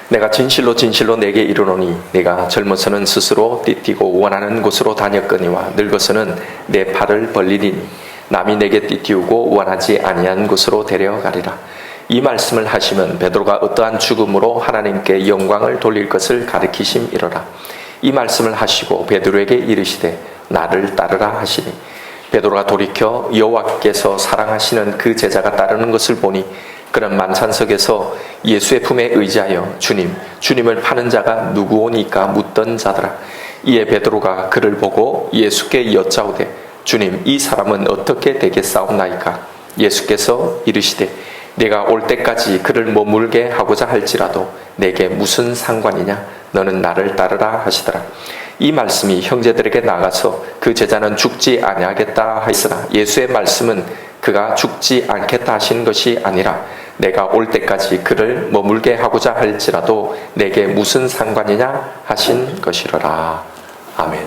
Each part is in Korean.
내가 진실로 진실로 내게 이르노니 내가 젊어서는 스스로 띠띠고 원하는 곳으로 다녔거니와 늙어서는 내 팔을 벌리리니 남이 내게 띠띠우고 원하지 아니한 곳으로 데려가리라. 이 말씀을 하시면 베드로가 어떠한 죽음으로 하나님께 영광을 돌릴 것을 가르치심이로라. 이 말씀을 하시고 베드로에게 이르시되 나를 따르라 하시니 베드로가 돌이켜 여호와께서 사랑하시는 그 제자가 따르는 것을 보니 그는 만찬석에서 예수의 품에 의지하여 주님을 파는 자가 누구오니까 묻던 자더라. 이에 베드로가 그를 보고 예수께 여짜오되 주님, 이 사람은 어떻게 되겠사옵나이까? 예수께서 이르시되 내가 올 때까지 그를 머물게 하고자 할지라도 내게 무슨 상관이냐? 너는 나를 따르라 하시더라. 이 말씀이 형제들에게 나가서 그 제자는 죽지 아니하겠다 하였으나 예수의 말씀은 그가 죽지 않겠다 하신 것이 아니라 내가 올 때까지 그를 머물게 하고자 할지라도 내게 무슨 상관이냐 하신 것이로라. 아멘.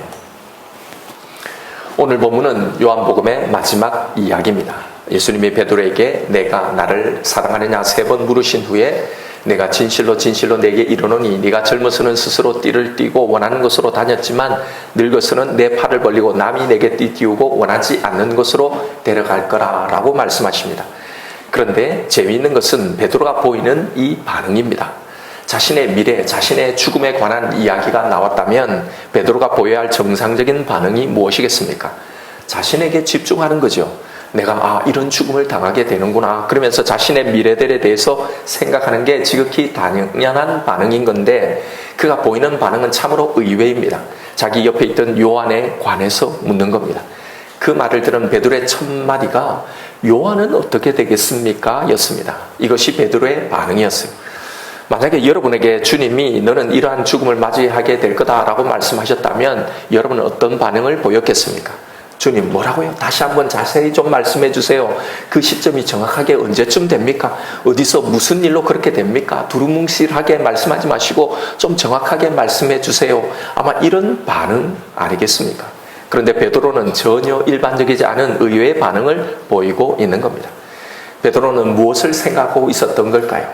오늘 본문은 요한복음의 마지막 이야기입니다. 예수님이 베드로에게 내가 나를 사랑하느냐 3번 물으신 후에 내가 진실로 진실로 내게 이르노니 네가 젊어서는 스스로 띠를 띠고 원하는 곳으로 다녔지만 늙어서는 내 팔을 벌리고 남이 내게 띠띠우고 원하지 않는 곳으로 데려갈 거라 라고 말씀하십니다. 그런데 재미있는 것은 베드로가 보이는 이 반응입니다. 자신의 미래, 자신의 죽음에 관한 이야기가 나왔다면 베드로가 보여야 할 정상적인 반응이 무엇이겠습니까? 자신에게 집중하는 거죠. 내가 이런 죽음을 당하게 되는구나 그러면서 자신의 미래들에 대해서 생각하는 게 지극히 당연한 반응인 건데 그가 보이는 반응은 참으로 의외입니다. 자기 옆에 있던 요한에 관해서 묻는 겁니다. 그 말을 들은 베드로의 첫 마디가 요한은 어떻게 되겠습니까? 였습니다. 이것이 베드로의 반응이었어요. 만약에 여러분에게 주님이 너는 이러한 죽음을 맞이하게 될 거다라고 말씀하셨다면 여러분은 어떤 반응을 보였겠습니까? 주님 뭐라고요? 다시 한번 자세히 좀 말씀해 주세요. 그 시점이 정확하게 언제쯤 됩니까? 어디서 무슨 일로 그렇게 됩니까? 두루뭉실하게 말씀하지 마시고 좀 정확하게 말씀해 주세요. 아마 이런 반응 아니겠습니까? 그런데 베드로는 전혀 일반적이지 않은 의외의 반응을 보이고 있는 겁니다. 베드로는 무엇을 생각하고 있었던 걸까요?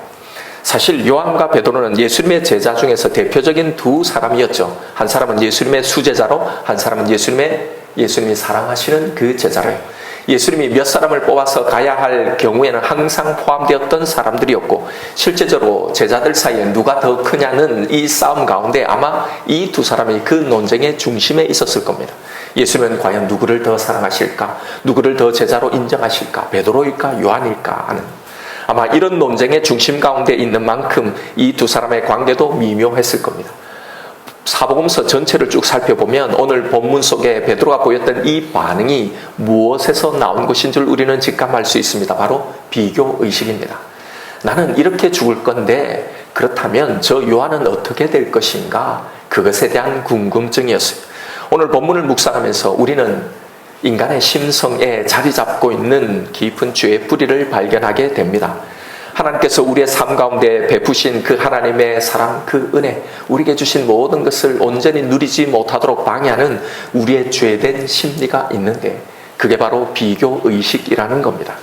사실 요한과 베드로는 예수님의 제자 중에서 대표적인 두 사람이었죠. 한 사람은 예수님의 수제자로, 한 사람은 예수님이 사랑하시는 그 제자로요. 예수님이 몇 사람을 뽑아서 가야 할 경우에는 항상 포함되었던 사람들이었고 실제적으로 제자들 사이에 누가 더 크냐는 이 싸움 가운데 아마 이 두 사람이 그 논쟁의 중심에 있었을 겁니다. 예수님은 과연 누구를 더 사랑하실까? 누구를 더 제자로 인정하실까? 베드로일까? 요한일까? 하는 아마 이런 논쟁의 중심 가운데 있는 만큼 이 두 사람의 관계도 미묘했을 겁니다. 사복음서 전체를 쭉 살펴보면 오늘 본문 속에 베드로가 보였던 이 반응이 무엇에서 나온 것인 줄 우리는 직감할 수 있습니다. 바로 비교의식입니다. 나는 이렇게 죽을 건데 그렇다면 저 요한은 어떻게 될 것인가? 그것에 대한 궁금증이었어요. 오늘 본문을 묵상하면서 우리는 인간의 심성에 자리 잡고 있는 깊은 죄의 뿌리를 발견하게 됩니다. 하나님께서 우리의 삶 가운데 베푸신 그 하나님의 사랑, 그 은혜, 우리에게 주신 모든 것을 온전히 누리지 못하도록 방해하는 우리의 죄된 심리가 있는데 그게 바로 비교의식이라는 겁니다.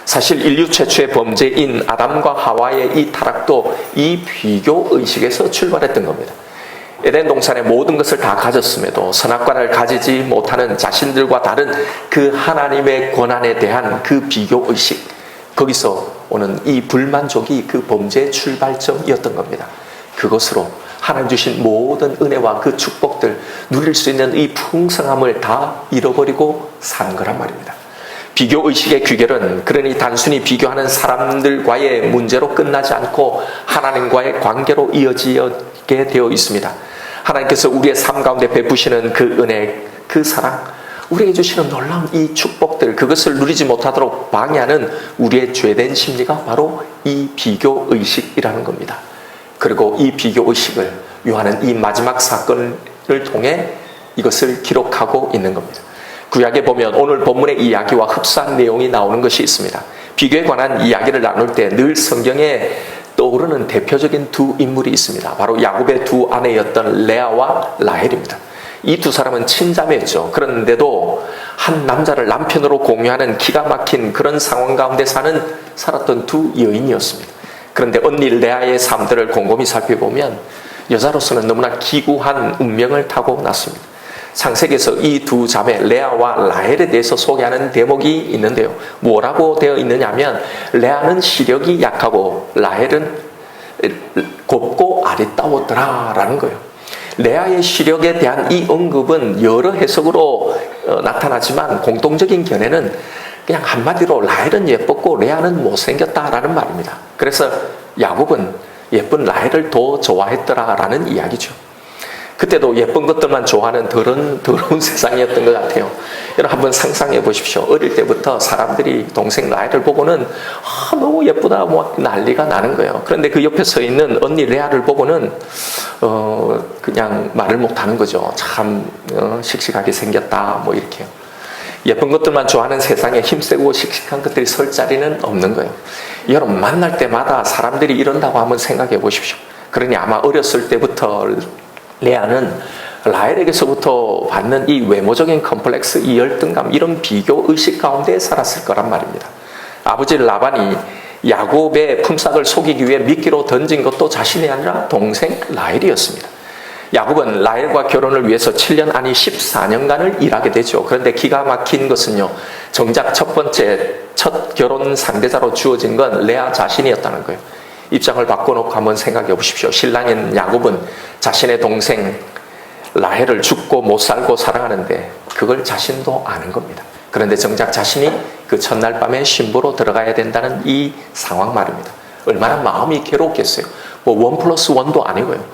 사실 인류 최초의 범죄인 아담과 하와의 이 타락도 이 비교의식에서 출발했던 겁니다. 에덴 동산의 모든 것을 다 가졌음에도 선악과를 가지지 못하는 자신들과 다른 그 하나님의 권한에 대한 그 비교의식, 거기서 오는 이 불만족이 그 범죄의 출발점이었던 겁니다. 그것으로 하나님 주신 모든 은혜와 그 축복들, 누릴 수 있는 이 풍성함을 다 잃어버리고 산 거란 말입니다. 비교의식의 귀결은 그러니 단순히 비교하는 사람들과의 문제로 끝나지 않고 하나님과의 관계로 이어지게 되어 있습니다. 하나님께서 우리의 삶 가운데 베푸시는 그 은혜, 그 사랑, 우리에게 주시는 놀라운 이 축복들, 그것을 누리지 못하도록 방해하는 우리의 죄된 심리가 바로 이 비교의식이라는 겁니다. 그리고 이 비교의식을 요한은 이 마지막 사건을 통해 이것을 기록하고 있는 겁니다. 구약에 보면 오늘 본문의 이야기와 흡사한 내용이 나오는 것이 있습니다. 비교에 관한 이야기를 나눌 때 늘 성경에 떠오르는 대표적인 두 인물이 있습니다. 바로 야곱의 두 아내였던 레아와 라헬입니다. 이 두 사람은 친자매였죠. 그런데도 한 남자를 남편으로 공유하는 기가 막힌 그런 상황 가운데 살았던 두 여인이었습니다. 그런데 언니 레아의 삶들을 곰곰이 살펴보면 여자로서는 너무나 기구한 운명을 타고 났습니다. 창세기에서 이 두 자매 레아와 라헬에 대해서 소개하는 대목이 있는데요. 뭐라고 되어 있느냐면 레아는 시력이 약하고 라헬은 곱고 아리따웠더라라는 거예요. 레아의 시력에 대한 이 언급은 여러 해석으로 나타나지만 공통적인 견해는 그냥 한마디로 라헬은 예뻤고 레아는 못생겼다라는 말입니다. 그래서 야곱은 예쁜 라헬을 더 좋아했더라라는 이야기죠. 그때도 예쁜 것들만 좋아하는 더러운 세상이었던 것 같아요. 여러분 한번 상상해 보십시오. 어릴 때부터 사람들이 동생 라헬을 보고는 너무 예쁘다 뭐 난리가 나는 거예요. 그런데 그 옆에 서 있는 언니 레아를 보고는 그냥 말을 못하는 거죠. 참 씩씩하게 생겼다 뭐 이렇게요. 예쁜 것들만 좋아하는 세상에 힘세고 씩씩한 것들이 설 자리는 없는 거예요. 여러분 만날 때마다 사람들이 이런다고 한번 생각해 보십시오. 그러니 아마 어렸을 때부터 레아는 라헬에게서부터 받는 이 외모적인 컴플렉스, 이 열등감, 이런 비교 의식 가운데 살았을 거란 말입니다. 아버지 라반이 야곱의 품삯을 속이기 위해 미끼로 던진 것도 자신이 아니라 동생 라헬이었습니다. 야곱은 라헬과 결혼을 위해서 7년 아니 14년간을 일하게 되죠. 그런데 기가 막힌 것은요, 정작 첫 결혼 상대자로 주어진 건 레아 자신이었다는 거예요. 입장을 바꿔놓고 한번 생각해 보십시오. 신랑인 야곱은 자신의 동생 라헬을 죽고 못 살고 사랑하는데 그걸 자신도 아는 겁니다. 그런데 정작 자신이 그 첫날 밤에 신부로 들어가야 된다는 이 상황 말입니다. 얼마나 마음이 괴롭겠어요. 뭐 1+1도 아니고요.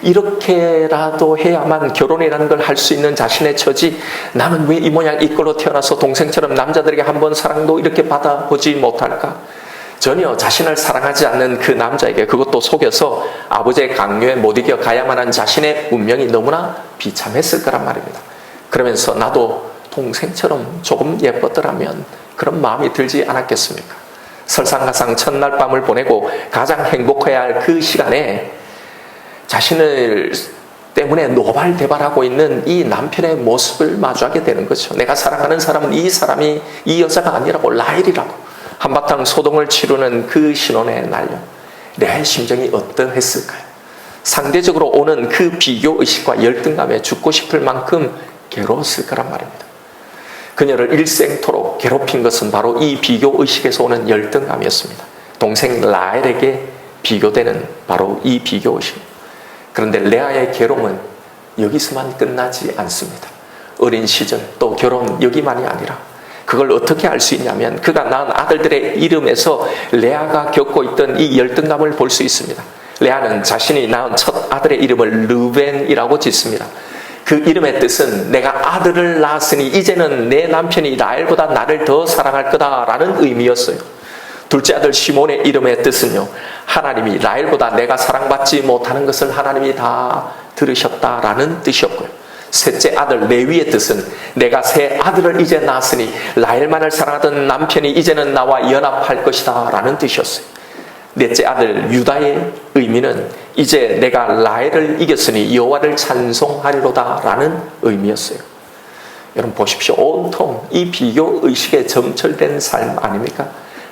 이렇게라도 해야만 결혼이라는 걸 할 수 있는 자신의 처지, 나는 왜 이 모양 이꼴로 태어나서 동생처럼 남자들에게 한 번 사랑도 이렇게 받아보지 못할까? 전혀 자신을 사랑하지 않는 그 남자에게 그것도 속여서 아버지의 강요에 못 이겨 가야만 한 자신의 운명이 너무나 비참했을 거란 말입니다. 그러면서 나도 동생처럼 조금 예뻤더라면 그런 마음이 들지 않았겠습니까? 설상가상 첫날 밤을 보내고 가장 행복해야 할 그 시간에 자신을 때문에 노발대발하고 있는 이 남편의 모습을 마주하게 되는 거죠. 내가 사랑하는 사람은 이 여자가 아니라고, 라헬이라고. 한바탕 소동을 치르는 그 신혼의 날요. 레아의 심정이 어떠했을까요? 상대적으로 오는 그 비교의식과 열등감에 죽고 싶을 만큼 괴로웠을 거란 말입니다. 그녀를 일생토록 괴롭힌 것은 바로 이 비교의식에서 오는 열등감이었습니다. 동생 라헬에게 비교되는 바로 이 비교의식. 그런데 레아의 괴로움은 여기서만 끝나지 않습니다. 어린 시절 또 결혼 여기만이 아니라 그걸 어떻게 알 수 있냐면 그가 낳은 아들들의 이름에서 레아가 겪고 있던 이 열등감을 볼 수 있습니다. 레아는 자신이 낳은 첫 아들의 이름을 르벤이라고 짓습니다. 그 이름의 뜻은 내가 아들을 낳았으니 이제는 내 남편이 라헬보다 나를 더 사랑할 거다라는 의미였어요. 둘째 아들 시몬의 이름의 뜻은요, 하나님이 라헬보다 내가 사랑받지 못하는 것을 하나님이 다 들으셨다라는 뜻이었고요. 셋째 아들 레위의 뜻은 내가 새 아들을 이제 낳았으니 라헬만을 사랑하던 남편이 이제는 나와 연합할 것이다 라는 뜻이었어요. 넷째 아들 유다의 의미는 이제 내가 라헬을 이겼으니 여호와를 찬송하리로다 라는 의미였어요. 여러분 보십시오. 온통 이 비교의식에 점철된 삶 아닙니까?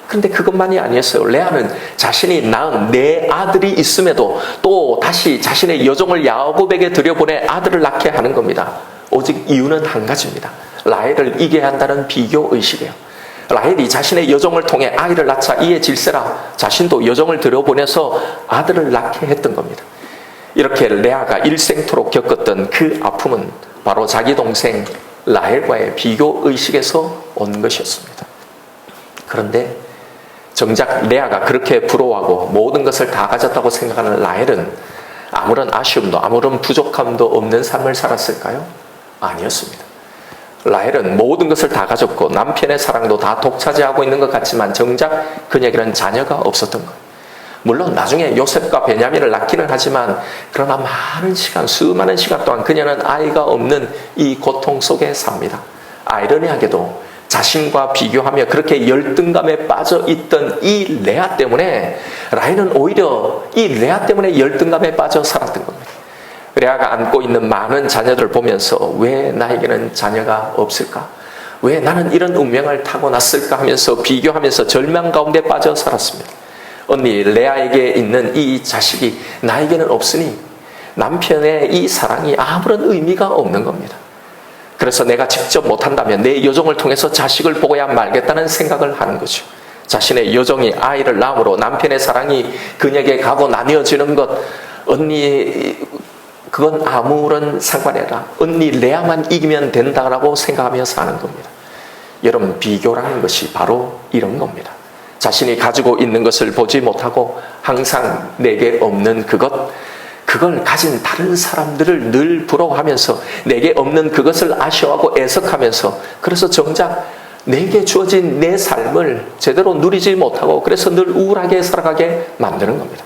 그런데 그것만이 아니었어요. 레아는 자신이 낳은 네 아들이 있음에도 또 다시 자신의 여종을 야곱에게 들여보내 아들을 낳게 하는 겁니다. 오직 이유는 한 가지입니다. 라헬을 이겨야 한다는 비교의식이에요. 라헬이 자신의 여종을 통해 아이를 낳자 이에 질세라 자신도 여종을 들여보내서 아들을 낳게 했던 겁니다. 이렇게 레아가 일생토록 겪었던 그 아픔은 바로 자기 동생 라헬과의 비교의식에서 온 것이었습니다. 그런데 정작 레아가 그렇게 부러워하고 모든 것을 다 가졌다고 생각하는 라헬은 아무런 아쉬움도 아무런 부족함도 없는 삶을 살았을까요? 아니었습니다. 라헬은 모든 것을 다 가졌고 남편의 사랑도 다 독차지하고 있는 것 같지만 정작 그녀에게는 자녀가 없었던 거예요. 물론 나중에 요셉과 베냐민을 낳기는 하지만 그러나 수많은 시간 동안 그녀는 아이가 없는 이 고통 속에 삽니다. 아이러니하게도 자신과 비교하며 그렇게 열등감에 빠져 있던 이 레아 때문에 라헬은 오히려 이 레아 때문에 열등감에 빠져 살았던 겁니다. 레아가 안고 있는 많은 자녀들을 보면서 왜 나에게는 자녀가 없을까? 왜 나는 이런 운명을 타고났을까 하면서 비교하면서 절망 가운데 빠져 살았습니다. 언니 레아에게 있는 이 자식이 나에게는 없으니 남편의 이 사랑이 아무런 의미가 없는 겁니다. 그래서 내가 직접 못한다면 내 여종을 통해서 자식을 보고야 말겠다는 생각을 하는 거죠. 자신의 여종이 아이를 낳음으로 남편의 사랑이 그녀에게 가고 나뉘어지는 것, 언니 그건 아무런 상관이 아니라 언니 레아만 이기면 된다라고 생각하며 사는 겁니다. 여러분, 비교라는 것이 바로 이런 겁니다. 자신이 가지고 있는 것을 보지 못하고 항상 내게 없는 그걸 가진 다른 사람들을 늘 부러워하면서 내게 없는 그것을 아쉬워하고 애석하면서, 그래서 정작 내게 주어진 내 삶을 제대로 누리지 못하고 그래서 늘 우울하게 살아가게 만드는 겁니다.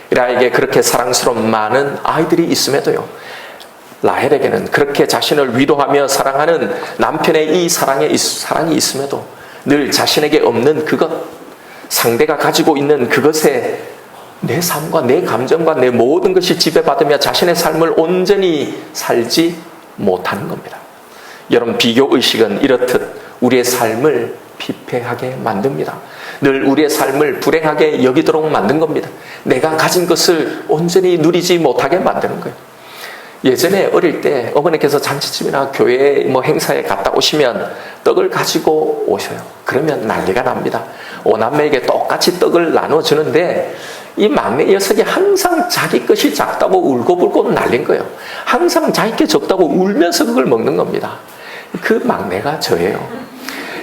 라헬에게 그렇게 사랑스러운 많은 아이들이 있음에도요, 라헬에게는 그렇게 자신을 위로하며 사랑하는 남편의 이 사랑이 있음에도 늘 자신에게 없는 그것, 상대가 가지고 있는 그것에 내 삶과 내 감정과 내 모든 것이 지배받으며 자신의 삶을 온전히 살지 못하는 겁니다. 여러분, 비교의식은 이렇듯 우리의 삶을 피폐하게 만듭니다. 늘 우리의 삶을 불행하게 여기도록 만든 겁니다. 내가 가진 것을 온전히 누리지 못하게 만드는 거예요. 예전에 어릴 때 어머니께서 잔치집이나 교회 행사에 갔다 오시면 떡을 가지고 오셔요. 그러면 난리가 납니다. 오남매에게 똑같이 떡을 나눠주는데 이 막내 녀석이 항상 자기 것이 작다고 울고불고 난린 거예요. 항상 자기 게 적다고 울면서 그걸 먹는 겁니다. 그 막내가 저예요.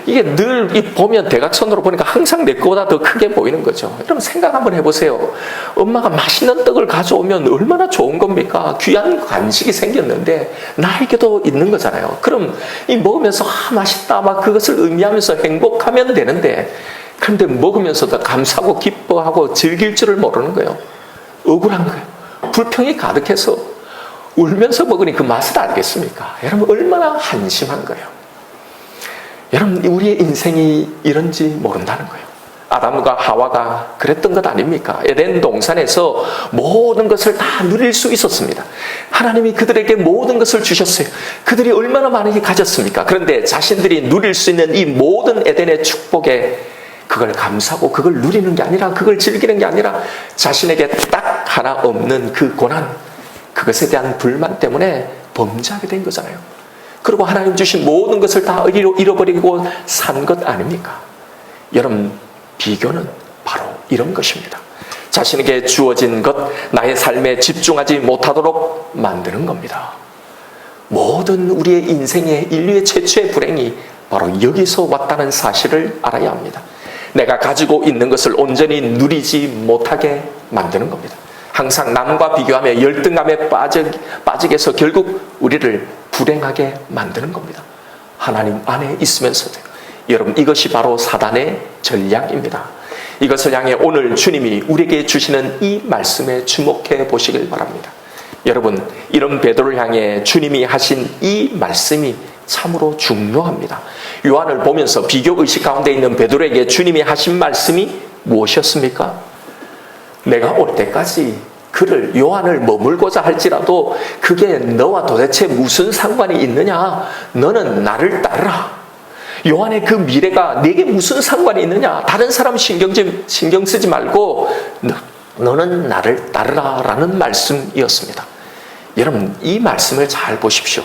이게 늘 보면 대각선으로 보니까 항상 내 거보다 더 크게 보이는 거죠. 여러분, 생각 한번 해보세요. 엄마가 맛있는 떡을 가져오면 얼마나 좋은 겁니까? 귀한 간식이 생겼는데 나에게도 있는 거잖아요. 그럼 이 먹으면서 맛있다 막 그것을 의미하면서 행복하면 되는데, 그런데 먹으면서도 감사하고 기뻐하고 즐길 줄을 모르는 거예요. 억울한 거예요. 불평이 가득해서 울면서 먹으니 그 맛을 알겠습니까? 여러분, 얼마나 한심한 거예요. 여러분, 우리의 인생이 이런지 모른다는 거예요. 아담과 하와가 그랬던 것 아닙니까? 에덴 동산에서 모든 것을 다 누릴 수 있었습니다. 하나님이 그들에게 모든 것을 주셨어요. 그들이 얼마나 많이 가졌습니까? 그런데 자신들이 누릴 수 있는 이 모든 에덴의 축복에 그걸 감사하고 그걸 누리는 게 아니라, 그걸 즐기는 게 아니라 자신에게 딱 하나 없는 그 고난, 그것에 대한 불만 때문에 범죄하게 된 거잖아요. 그리고 하나님 주신 모든 것을 다 잃어버리고 산 것 아닙니까? 여러분, 비교는 바로 이런 것입니다. 자신에게 주어진 것, 나의 삶에 집중하지 못하도록 만드는 겁니다. 모든 우리의 인생의 인류의 최초의 불행이 바로 여기서 왔다는 사실을 알아야 합니다. 내가 가지고 있는 것을 온전히 누리지 못하게 만드는 겁니다. 항상 남과 비교하며 열등감에 빠지게 해서 결국 우리를 불행하게 만드는 겁니다. 하나님 안에 있으면서도. 여러분, 이것이 바로 사단의 전략입니다. 이것을 향해 오늘 주님이 우리에게 주시는 이 말씀에 주목해 보시길 바랍니다. 여러분, 이런 베드로를 향해 주님이 하신 이 말씀이 참으로 중요합니다. 요한을 보면서 비교의식 가운데 있는 베드로에게 주님이 하신 말씀이 무엇이었습니까? 내가 올 때까지 그를, 요한을 머물고자 할지라도 그게 너와 도대체 무슨 상관이 있느냐? 너는 나를 따르라. 요한의 그 미래가 내게 무슨 상관이 있느냐? 다른 사람 신경 쓰지 말고 너는 나를 따르라 라는 말씀이었습니다. 여러분, 이 말씀을 잘 보십시오.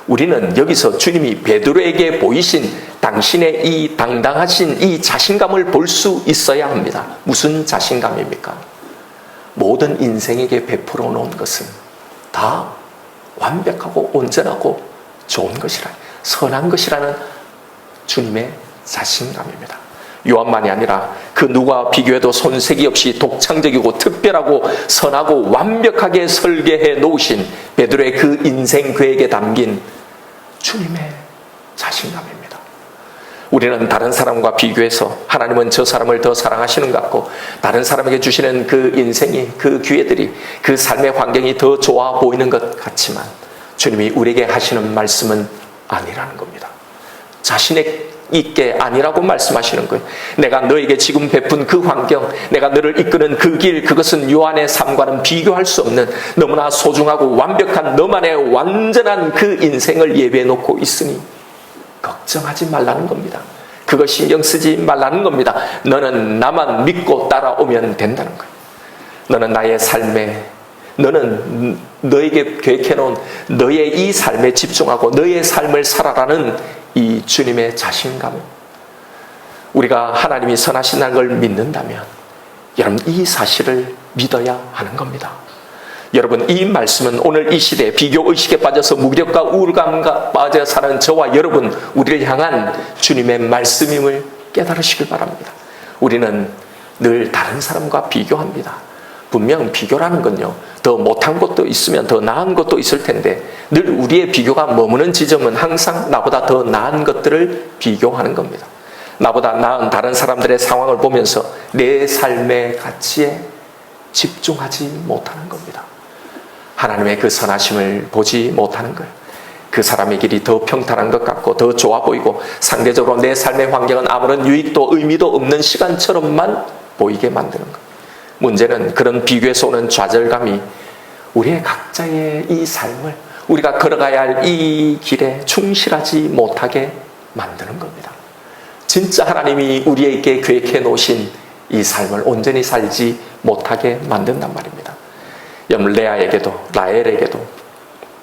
우리는 여기서 주님이 베드로에게 보이신 당신의 이 당당하신 이 자신감을 볼 수 있어야 합니다. 무슨 자신감입니까? 모든 인생에게 베풀어 놓은 것은 다 완벽하고 온전하고 좋은 것이라, 선한 것이라는 주님의 자신감입니다. 요한만이 아니라 그 누구와 비교해도 손색이 없이 독창적이고 특별하고 선하고 완벽하게 설계해 놓으신 베드로의 그 인생 계획에 담긴 주님의 자신감입니다. 우리는 다른 사람과 비교해서 하나님은 저 사람을 더 사랑하시는 것 같고, 다른 사람에게 주시는 그 인생이, 그 기회들이, 그 삶의 환경이 더 좋아 보이는 것 같지만 주님이 우리에게 하시는 말씀은 아니라는 겁니다. 자신의 있게 아니라고 말씀하시는 거예요. 내가 너에게 지금 베푼 그 환경, 내가 너를 이끄는 그 길, 그것은 요한의 삶과는 비교할 수 없는 너무나 소중하고 완벽한 너만의 완전한 그 인생을 예배해 놓고 있으니 걱정하지 말라는 겁니다. 그거 신경 쓰지 말라는 겁니다. 너는 나만 믿고 따라오면 된다는 거예요. 너는 나의 삶에, 너는 너에게 계획해놓은 너의 이 삶에 집중하고 너의 삶을 살아라는 이 주님의 자신감. 우리가 하나님이 선하신다는 걸 믿는다면 여러분 이 사실을 믿어야 하는 겁니다. 여러분 이 말씀은 오늘 이 시대에 비교의식에 빠져서 무력과 우울감과 빠져 사는 저와 여러분, 우리를 향한 주님의 말씀임을 깨달으시길 바랍니다. 우리는 늘 다른 사람과 비교합니다. 분명 비교라는 건요, 더 못한 것도 있으면 더 나은 것도 있을 텐데 늘 우리의 비교가 머무는 지점은 항상 나보다 더 나은 것들을 비교하는 겁니다. 나보다 나은 다른 사람들의 상황을 보면서 내 삶의 가치에 집중하지 못하는 겁니다. 하나님의 그 선하심을 보지 못하는 거예요. 그 사람의 길이 더 평탄한 것 같고 더 좋아 보이고 상대적으로 내 삶의 환경은 아무런 유익도 의미도 없는 시간처럼만 보이게 만드는 거예요. 문제는 그런 비교에서 오는 좌절감이 우리의 각자의 이 삶을, 우리가 걸어가야 할 이 길에 충실하지 못하게 만드는 겁니다. 진짜 하나님이 우리에게 계획해 놓으신 이 삶을 온전히 살지 못하게 만든단 말입니다. 여러분, 레아에게도 라헬에게도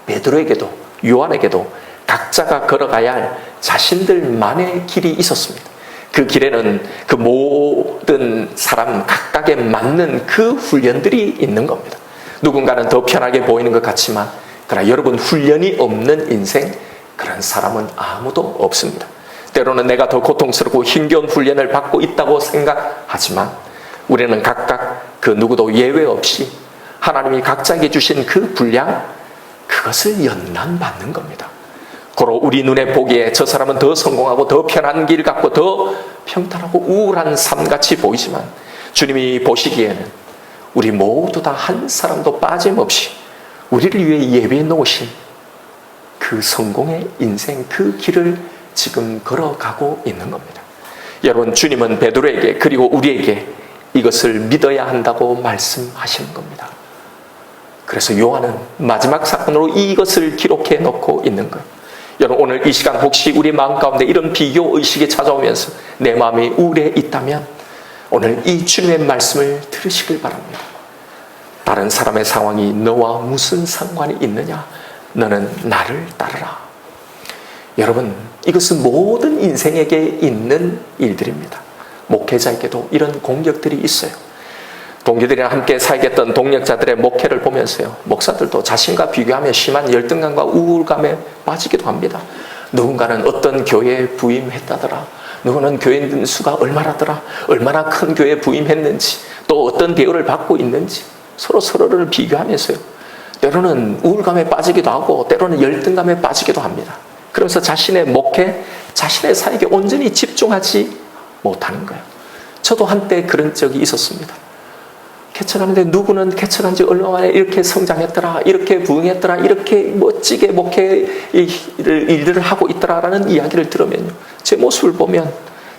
베드로에게도 요한에게도 각자가 걸어가야 할 자신들만의 길이 있었습니다. 그 길에는 그 모든 사람 각각에 맞는 그 훈련들이 있는 겁니다. 누군가는 더 편하게 보이는 것 같지만 그러나 여러분, 훈련이 없는 인생, 그런 사람은 아무도 없습니다. 때로는 내가 더 고통스럽고 힘겨운 훈련을 받고 있다고 생각하지만 우리는 각각 그 누구도 예외 없이 하나님이 각자에게 주신 그 분량, 그것을 연단받는 겁니다. 고로 우리 눈에 보기에 저 사람은 더 성공하고 더 편한 길 같고 더 평탄하고 우울한 삶같이 보이지만 주님이 보시기에는 우리 모두 다 한 사람도 빠짐없이 우리를 위해 예비해 놓으신 그 성공의 인생, 그 길을 지금 걸어가고 있는 겁니다. 여러분, 주님은 베드로에게 그리고 우리에게 이것을 믿어야 한다고 말씀하시는 겁니다. 그래서 요한은 마지막 사건으로 이것을 기록해 놓고 있는 거예요. 여러분, 오늘 이 시간 혹시 우리 마음 가운데 이런 비교의식이 찾아오면서 내 마음이 우울해 있다면 오늘 이 주님의 말씀을 들으시길 바랍니다. 다른 사람의 상황이 너와 무슨 상관이 있느냐? 너는 나를 따르라. 여러분, 이것은 모든 인생에게 있는 일들입니다. 목회자에게도 이런 공격들이 있어요. 동기들이랑 함께 살겠던 동력자들의 목회를 보면서요, 목사들도 자신과 비교하며 심한 열등감과 우울감에 빠지기도 합니다. 누군가는 어떤 교회에 부임했다더라, 누구는 교인 수가 얼마라더라, 얼마나 큰 교회에 부임했는지, 또 어떤 대우를 받고 있는지 서로를 비교하면서요, 때로는 우울감에 빠지기도 하고 때로는 열등감에 빠지기도 합니다. 그러면서 자신의 목회, 자신의 사역에 온전히 집중하지 못하는 거예요. 저도 한때 그런 적이 있었습니다. 개척하는데 누구는 개척한 지 얼마 만에 이렇게 성장했더라, 이렇게 부흥했더라, 이렇게 멋지게 목회 일들을 하고 있더라라는 이야기를 들으면요, 제 모습을 보면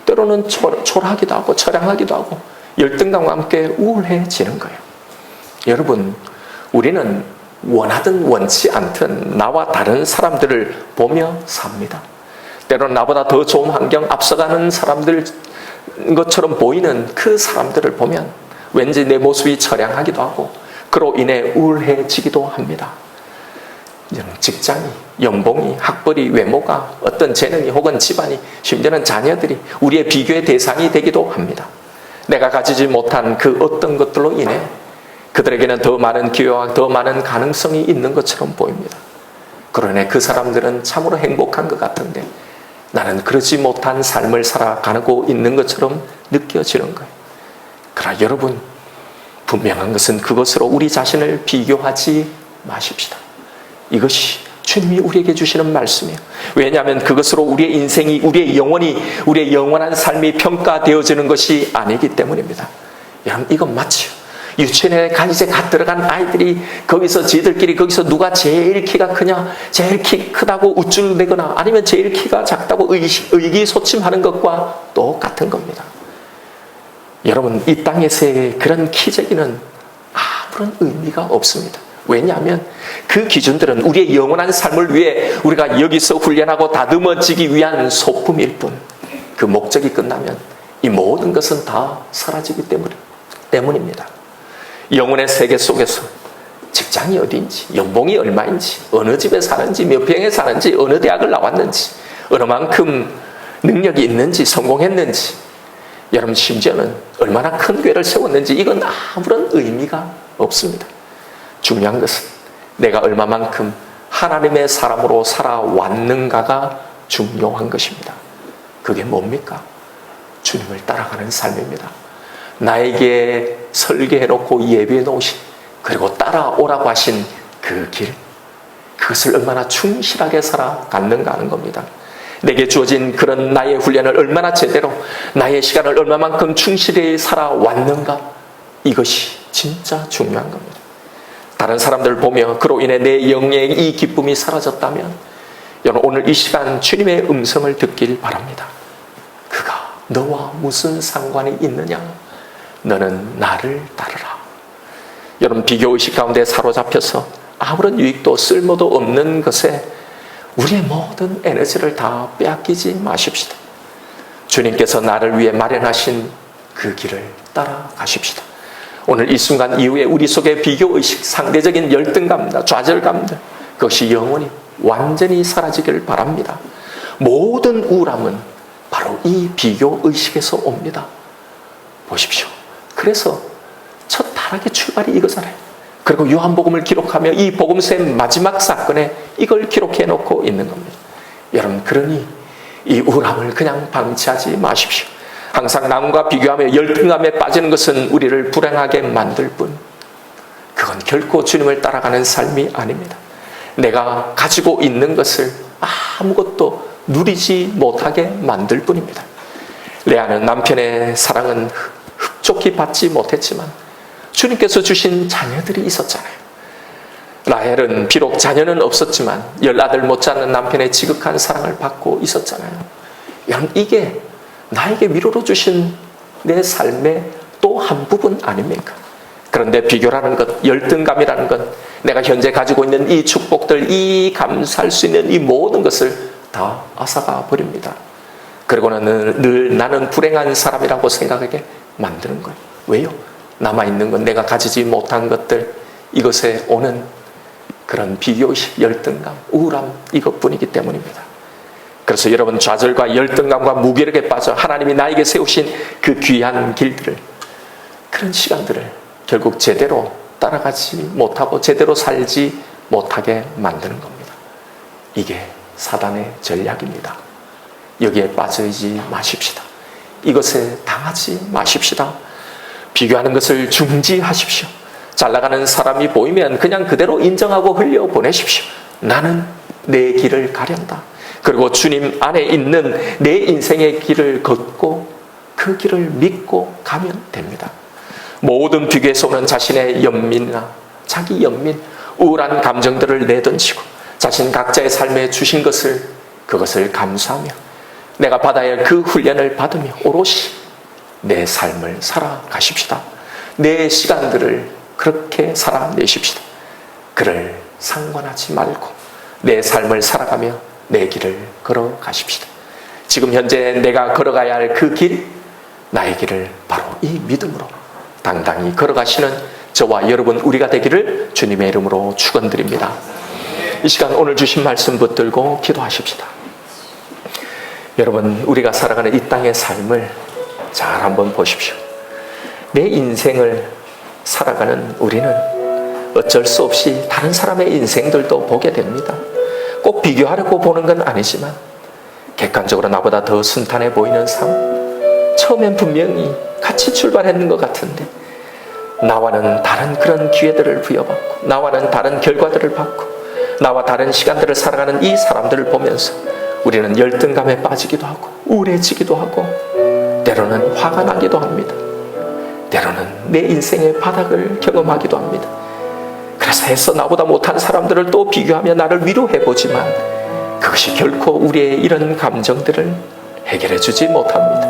때로는 초라하기도 하고 처량하기도 하고 열등감과 함께 우울해지는 거예요. 여러분, 우리는 원하든 원치 않든 나와 다른 사람들을 보며 삽니다. 때로는 나보다 더 좋은 환경, 앞서가는 사람들 것처럼 보이는 그 사람들을 보면 왠지 내 모습이 처량하기도 하고 그로 인해 우울해지기도 합니다. 직장이, 연봉이, 학벌이, 외모가, 어떤 재능이 혹은 집안이, 심지어는 자녀들이 우리의 비교의 대상이 되기도 합니다. 내가 가지지 못한 그 어떤 것들로 인해 그들에게는 더 많은 기회와 더 많은 가능성이 있는 것처럼 보입니다. 그러네 그 사람들은 참으로 행복한 것 같은데 나는 그러지 못한 삶을 살아가고 있는 것처럼 느껴지는 거예요. 그러나 여러분, 분명한 것은 그것으로 우리 자신을 비교하지 마십시다. 이것이 주님이 우리에게 주시는 말씀이에요. 왜냐하면 그것으로 우리의 인생이, 우리의 영혼이, 우리의 영원한 삶이 평가되어지는 것이 아니기 때문입니다. 여러분, 이건 마치 유치원에 이제 갓 들어간 아이들이 거기서 지들끼리 거기서 누가 제일 키가 크냐, 제일 키 크다고 우쭐대거나 아니면 제일 키가 작다고 의기소침하는 것과 똑같은 겁니다. 여러분, 이 땅에서의 그런 키재기는 아무런 의미가 없습니다. 왜냐하면 그 기준들은 우리의 영원한 삶을 위해 우리가 여기서 훈련하고 다듬어지기 위한 소품일 뿐, 그 목적이 끝나면 이 모든 것은 다 사라지기 때문입니다. 영혼의 세계 속에서 직장이 어디인지, 연봉이 얼마인지, 어느 집에 사는지, 몇 평에 사는지, 어느 대학을 나왔는지, 어느 만큼 능력이 있는지, 성공했는지, 여러분 심지어는 얼마나 큰 교회를 세웠는지 이건 아무런 의미가 없습니다. 중요한 것은 내가 얼마만큼 하나님의 사람으로 살아왔는가가 중요한 것입니다. 그게 뭡니까? 주님을 따라가는 삶입니다. 나에게 설계해놓고 예비해 놓으신, 그리고 따라오라고 하신 그 길, 그것을 얼마나 충실하게 살아갔는가 하는 겁니다. 내게 주어진 그런 나의 훈련을 얼마나 제대로, 나의 시간을 얼마만큼 충실히 살아왔는가, 이것이 진짜 중요한 겁니다. 다른 사람들을 보며 그로 인해 내 영의 이 기쁨이 사라졌다면 여러분 오늘 이 시간 주님의 음성을 듣길 바랍니다. 그가 너와 무슨 상관이 있느냐? 너는 나를 따르라. 여러분 비교의식 가운데 사로잡혀서 아무런 유익도 쓸모도 없는 것에 우리의 모든 에너지를 다 빼앗기지 마십시다. 주님께서 나를 위해 마련하신 그 길을 따라가십시다. 오늘 이 순간 이후에 우리 속에 비교의식, 상대적인 열등감과 좌절감들, 그것이 영원히 완전히 사라지기를 바랍니다. 모든 우울함은 바로 이 비교의식에서 옵니다. 보십시오. 그래서 첫 타락의 출발이 이거잖아요. 그리고 요한복음을 기록하며 이 복음서의 마지막 사건에 이걸 기록해 놓고 있는 겁니다. 여러분 그러니 이 우울함을 그냥 방치하지 마십시오. 항상 남과 비교하며 열등감에 빠지는 것은 우리를 불행하게 만들 뿐, 그건 결코 주님을 따라가는 삶이 아닙니다. 내가 가지고 있는 것을 아무것도 누리지 못하게 만들 뿐입니다. 레아는 남편의 사랑은 흡족히 받지 못했지만 주님께서 주신 자녀들이 있었잖아요. 라헬은 비록 자녀는 없었지만 10아들 못지않는 남편의 지극한 사랑을 받고 있었잖아요. 여러분 이게 나에게 위로로 주신 내 삶의 또 한 부분 아닙니까? 그런데 비교라는 것, 열등감이라는 것, 내가 현재 가지고 있는 이 축복들, 이 감사할 수 있는 이 모든 것을 다 앗아가 버립니다. 그리고는 늘 나는 불행한 사람이라고 생각하게 만드는 거예요. 왜요? 남아있는 건 내가 가지지 못한 것들, 이것에 오는 그런 비교의식, 열등감, 우울함, 이것뿐이기 때문입니다. 그래서 여러분 좌절과 열등감과 무기력에 빠져 하나님이 나에게 세우신 그 귀한 길들을, 그런 시간들을 결국 제대로 따라가지 못하고 제대로 살지 못하게 만드는 겁니다. 이게 사단의 전략입니다. 여기에 빠지지 마십시다. 이것에 당하지 마십시다. 비교하는 것을 중지하십시오. 잘 나가는 사람이 보이면 그냥 그대로 인정하고 흘려보내십시오. 나는 내 길을 가련다. 그리고 주님 안에 있는 내 인생의 길을 걷고 그 길을 믿고 가면 됩니다. 모든 비교에서 오는 자신의 연민이나 자기 연민, 우울한 감정들을 내던지고 자신 각자의 삶에 주신 것을, 그것을 감사하며 내가 받아야 할 그 훈련을 받으며 오롯이 내 삶을 살아가십시다. 내 시간들을 그렇게 살아내십시다. 그를 상관하지 말고 내 삶을 살아가며 내 길을 걸어가십시다. 지금 현재 내가 걸어가야 할 그 길, 나의 길을 바로 이 믿음으로 당당히 걸어가시는 저와 여러분 우리가 되기를 주님의 이름으로 축원드립니다. 이 시간 오늘 주신 말씀 붙들고 기도하십시다. 여러분 우리가 살아가는 이 땅의 삶을 잘 한번 보십시오. 내 인생을 살아가는 우리는 어쩔 수 없이 다른 사람의 인생들도 보게 됩니다. 꼭 비교하려고 보는 건 아니지만 객관적으로 나보다 더 순탄해 보이는 삶, 처음엔 분명히 같이 출발했는 것 같은데 나와는 다른 그런 기회들을 부여받고 나와는 다른 결과들을 받고 나와 다른 시간들을 살아가는 이 사람들을 보면서 우리는 열등감에 빠지기도 하고 우울해지기도 하고 때로는 화가 나기도 합니다. 때로는 내 인생의 바닥을 경험하기도 합니다. 그래서 애써 나보다 못한 사람들을 또 비교하며 나를 위로해보지만 그것이 결코 우리의 이런 감정들을 해결해주지 못합니다.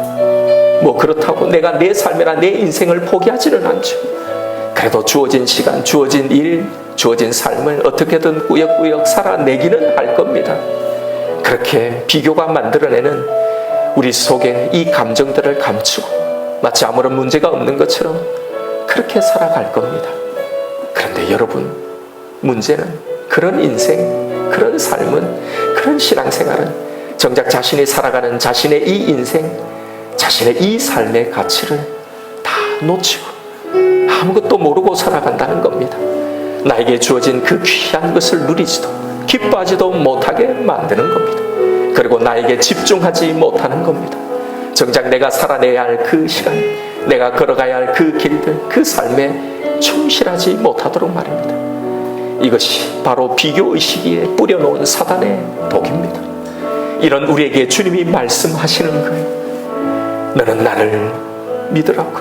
뭐 그렇다고 내가 내 삶이나 내 인생을 포기하지는 않죠. 그래도 주어진 시간, 주어진 일, 주어진 삶을 어떻게든 꾸역꾸역 살아내기는 할 겁니다. 그렇게 비교가 만들어내는 우리 속에 이 감정들을 감추고 마치 아무런 문제가 없는 것처럼 그렇게 살아갈 겁니다. 그런데 여러분, 문제는 그런 인생, 그런 삶은, 그런 신앙생활은 정작 자신이 살아가는 자신의 이 인생, 자신의 이 삶의 가치를 다 놓치고 아무것도 모르고 살아간다는 겁니다. 나에게 주어진 그 귀한 것을 누리지도 기뻐하지도 못하게 만드는 겁니다. 그리고 나에게 집중하지 못하는 겁니다. 정작 내가 살아내야 할 그 시간, 내가 걸어가야 할 그 길들, 그 삶에 충실하지 못하도록 말입니다. 이것이 바로 비교의식에 뿌려놓은 사단의 독입니다. 이런 우리에게 주님이 말씀하시는 거예요. 너는 나를 믿으라고.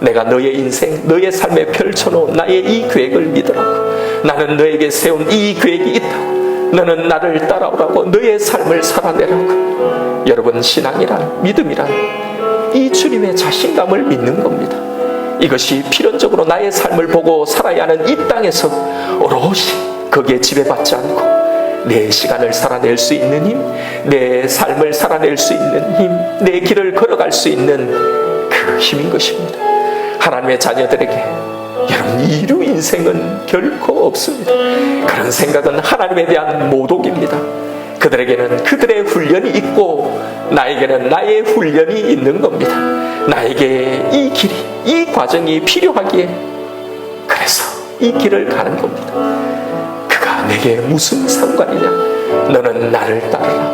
내가 너의 인생, 너의 삶에 펼쳐놓은 나의 이 계획을 믿으라고. 나는 너에게 세운 이 계획이 있다고. 너는 나를 따라오라고. 너의 삶을 살아내라고. 여러분, 신앙이란, 믿음이란 이 주님의 자신감을 믿는 겁니다. 이것이 필연적으로 나의 삶을 보고 살아야 하는 이 땅에서 오롯이 거기에 지배받지 않고 내 시간을 살아낼 수 있는 힘, 내 삶을 살아낼 수 있는 힘, 내 길을 걸어갈 수 있는 그 힘인 것입니다. 하나님의 자녀들에게 여러분, 이루 인생은 결코 없습니다. 그런 생각은 하나님에 대한 모독입니다. 그들에게는 그들의 훈련이 있고 나에게는 나의 훈련이 있는 겁니다. 나에게 이 길이, 이 과정이 필요하기에 그래서 이 길을 가는 겁니다. 그가 내게 무슨 상관이냐? 너는 나를 따르라.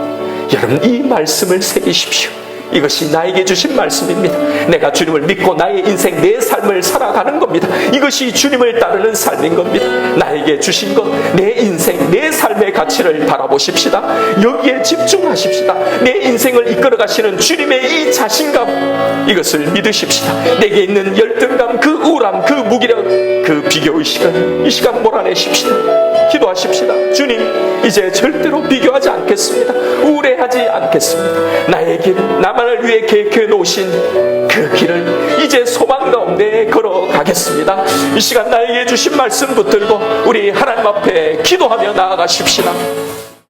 여러분, 이 말씀을 새기십시오. 이것이 나에게 주신 말씀입니다. 내가 주님을 믿고 나의 인생, 내 삶을 살아가는 겁니다. 이것이 주님을 따르는 삶인 겁니다. 나에게 주신 것, 내 인생, 내 삶의 가치를 바라보십시다. 여기에 집중하십시다. 내 인생을 이끌어 가시는 주님의 이 자신감, 이것을 믿으십시다. 내게 있는 열등감, 그 우울함, 그 무기력, 그 비교의식을 이 시간 몰아내십시다. 기도하십시다. 주님, 이제 절대로 비교하지 않겠습니다. 우울해하지 않겠습니다. 나의 길, 나만을 위해 계획해 놓으신 그 길을 이제 소망 가운데 걸어가겠습니다. 이 시간 나에게 주신 말씀 붙들고 우리 하나님 앞에 기도하며 나아가십시다.